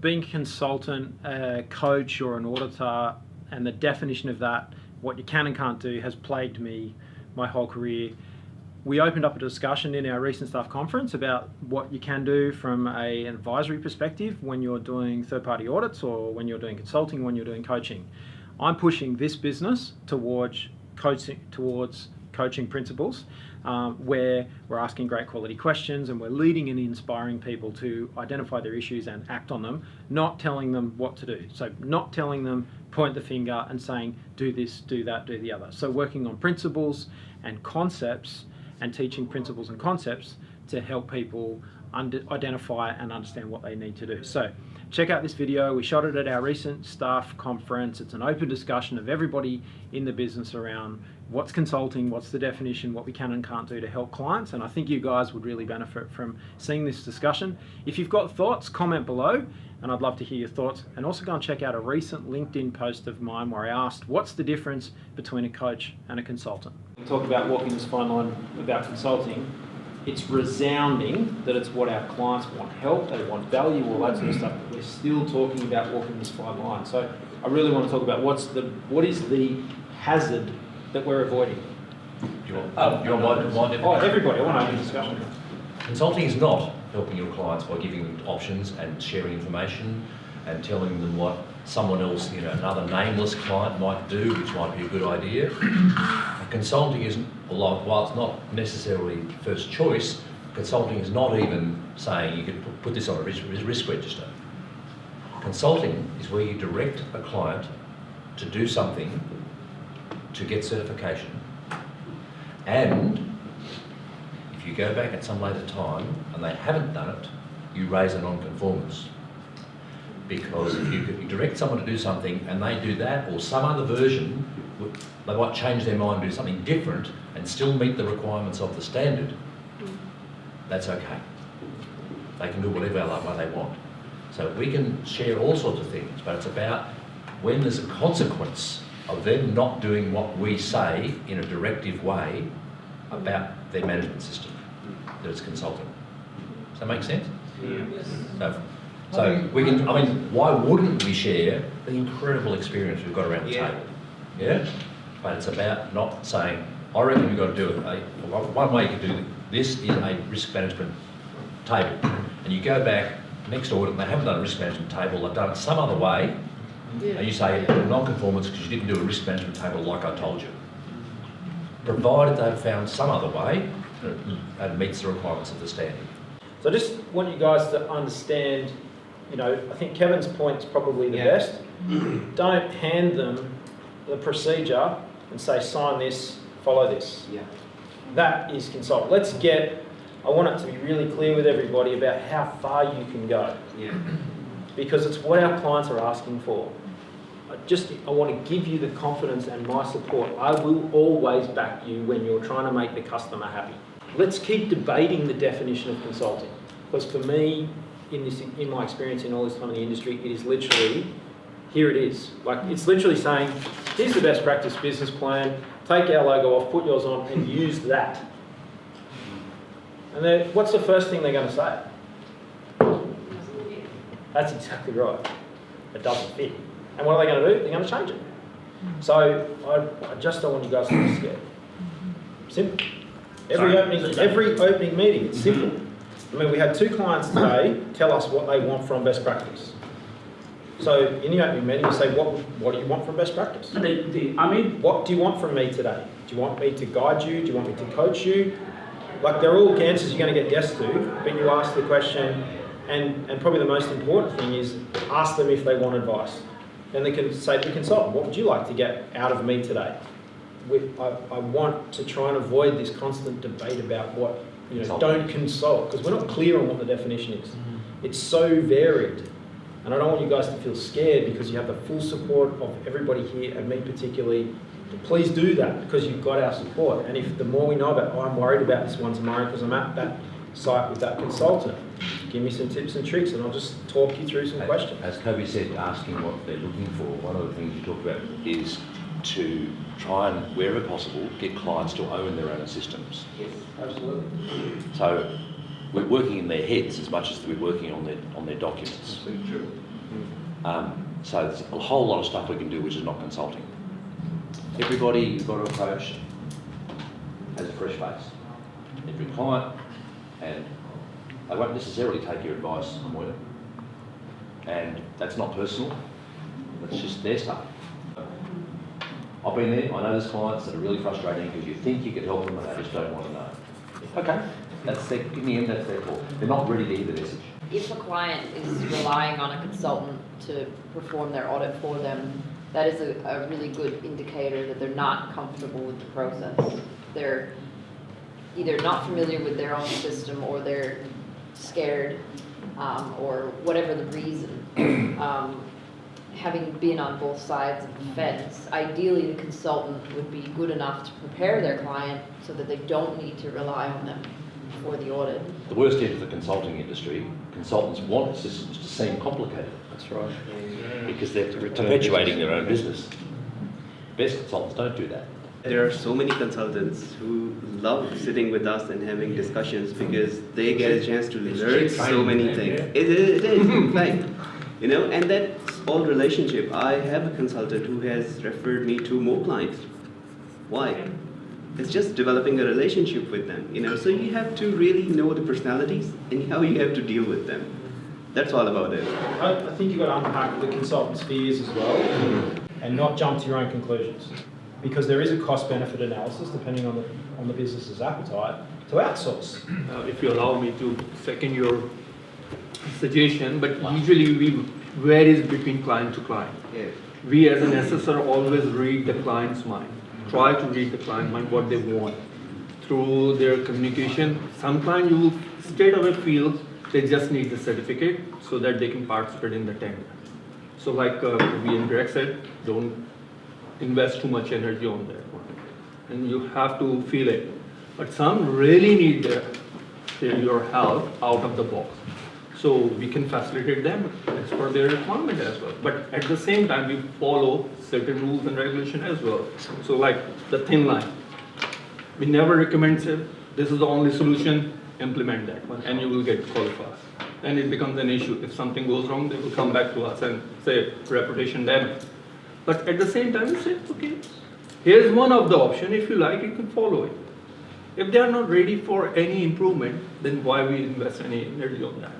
being a consultant, a coach or an auditor, and the definition of that, what you can and can't do, has plagued me my whole career. We opened up a discussion in our recent staff conference about what you can do from an advisory perspective when you're doing third-party audits or when you're doing consulting, when you're doing coaching. I'm pushing this business towards coaching principles, where we're asking great quality questions and we're leading and inspiring people to identify their issues and act on them, not telling them what to do. So not telling them, point the finger and saying, do this, do that, do the other. So working on principles and concepts and teaching principles and concepts to help people identify and understand what they need to do. So check out this video. We shot it at our recent staff conference. It's an open discussion of everybody in the business around what's consulting, what's the definition, what we can and can't do to help clients. And I think you guys would really benefit from seeing this discussion. If you've got thoughts, comment below, and I'd love to hear your thoughts. And also go and check out a recent LinkedIn post of mine where I asked, what's the difference between a coach and a consultant? We talk about walking this fine line about consulting. It's resounding that it's what our clients want: help, they want value, all that sort of stuff, but we're still talking about walking this fine line. So I really want to talk about what is the hazard that we're avoiding. Everybody, I want to have a discussion. Consulting is not helping your clients by giving them options and sharing information and telling them what someone else, another nameless client might do, which might be a good idea. Consulting isn't, while it's not necessarily first choice, consulting is not even saying you could put this on a risk register. Consulting is where you direct a client to do something to get certification, and if you go back at some later time and they haven't done it, you raise a non-conformance. Because if you direct someone to do something and they do that or some other version, they might change their mind and do something different and still meet the requirements of the standard, that's okay. They can do whatever way they want. So we can share all sorts of things, but it's about when there's a consequence of them not doing what we say in a directive way about their management system, that it's consulting. Does that make sense? Yeah. So we can, why wouldn't we share the incredible experience we've got around the table? Yeah? But it's about not saying, I reckon you've got to do it. One way you can do this is a risk management table. And you go back next audit and they haven't done a risk management table, they've done it some other way, and you say non-conformance because you didn't do a risk management table like I told you. Provided they've found some other way and meets the requirements of the standard. So I just want you guys to understand, I think Kevin's point is probably the best. Don't hand them the procedure and say, sign this, follow this. Yeah. That is consult. I want it to be really clear with everybody about how far you can go. Yeah. Because it's what our clients are asking for. I want to give you the confidence and my support. I will always back you when you're trying to make the customer happy. Let's keep debating the definition of consulting. Because for me, in my experience in all this time in the industry, it is literally, here it is. It's literally saying, here's the best practice business plan, take our logo off, put yours on, and use that. And then what's the first thing they're going to say? That's exactly right. It doesn't fit. And what are they going to do? They're going to change it. So I just don't want you guys to be scared. Simple. Every opening meeting, it's simple. We had 2 clients today tell us what they want from best practice. So in the opening meeting, you say, what do you want from best practice? What do you want from me today? Do you want me to guide you? Do you want me to coach you? They're all answers you're going to get yes to, but you ask the question, and probably the most important thing is ask them if they want advice. Then they can say to the consultant, what would you like to get out of me today? I want to try and avoid this constant debate about what, don't consult, because we're not clear on what the definition is. It's so varied. And I don't want you guys to feel scared because you have the full support of everybody here, and me particularly. Please do that because you've got our support. And if the more we know about, I'm worried about this one tomorrow because I'm at that site with that consultant, give me some tips and tricks and I'll just talk you through some questions. As Toby said, asking what they're looking for, one of the things you talk about is to try and, wherever possible, get clients to own their own systems. Yes, absolutely. So we're working in their heads as much as we're working on their documents. That's true. So there's a whole lot of stuff we can do which is not consulting. Everybody you've got to approach as a fresh face. Every client, and they won't necessarily take your advice on word. And that's not personal, that's just their stuff. I've been there, I know there's clients that are really frustrating because you think you could help them and they just don't want to know. Okay, in the end that's their fault. They're not ready to hear the message. If a client is relying on a consultant to perform their audit for them, that is a really good indicator that they're not comfortable with the process. They're either not familiar with their own system or they're scared or whatever the reason. Having been on both sides of the fence, ideally the consultant would be good enough to prepare their client so that they don't need to rely on them for the audit. The worst end of the consulting industry, consultants want systems to seem complicated. That's right. Because they're perpetuating their own business. Best consultants don't do that. There are so many consultants who love sitting with us and having discussions because they get a chance to learn so many things. It is, in fact. You know, and that's all relationship. I have a consultant who has referred me to more clients. Why? It's just developing a relationship with them, you know. So you have to really know the personalities and how you have to deal with them. That's all about it. I think you've got to unpack the consultant's fears as well and not jump to your own conclusions. Because there is a cost-benefit analysis, depending on the business's appetite, to outsource. If you allow me to second your suggestion, but usually we varies between client to client. Yeah. We as an assessor always read the client's mind, try to read the client's mind, what they want. Through their communication, sometimes you will straight away feel they just need the certificate so that they can participate in the tender. So like we and Greg said, don't invest too much energy on that one. And you have to feel it. But some really need your help out of the box. So we can facilitate them as per their requirement as well. But at the same time, we follow certain rules and regulation as well. So like the thin line. We never recommend, say, this is the only solution, implement that one and you will get qualified. Then it becomes an issue. If something goes wrong, they will come back to us and say reputation damage. But at the same time, we say, okay, here's one of the options. If you like, you can follow it. If they are not ready for any improvement, then why we invest any energy on that?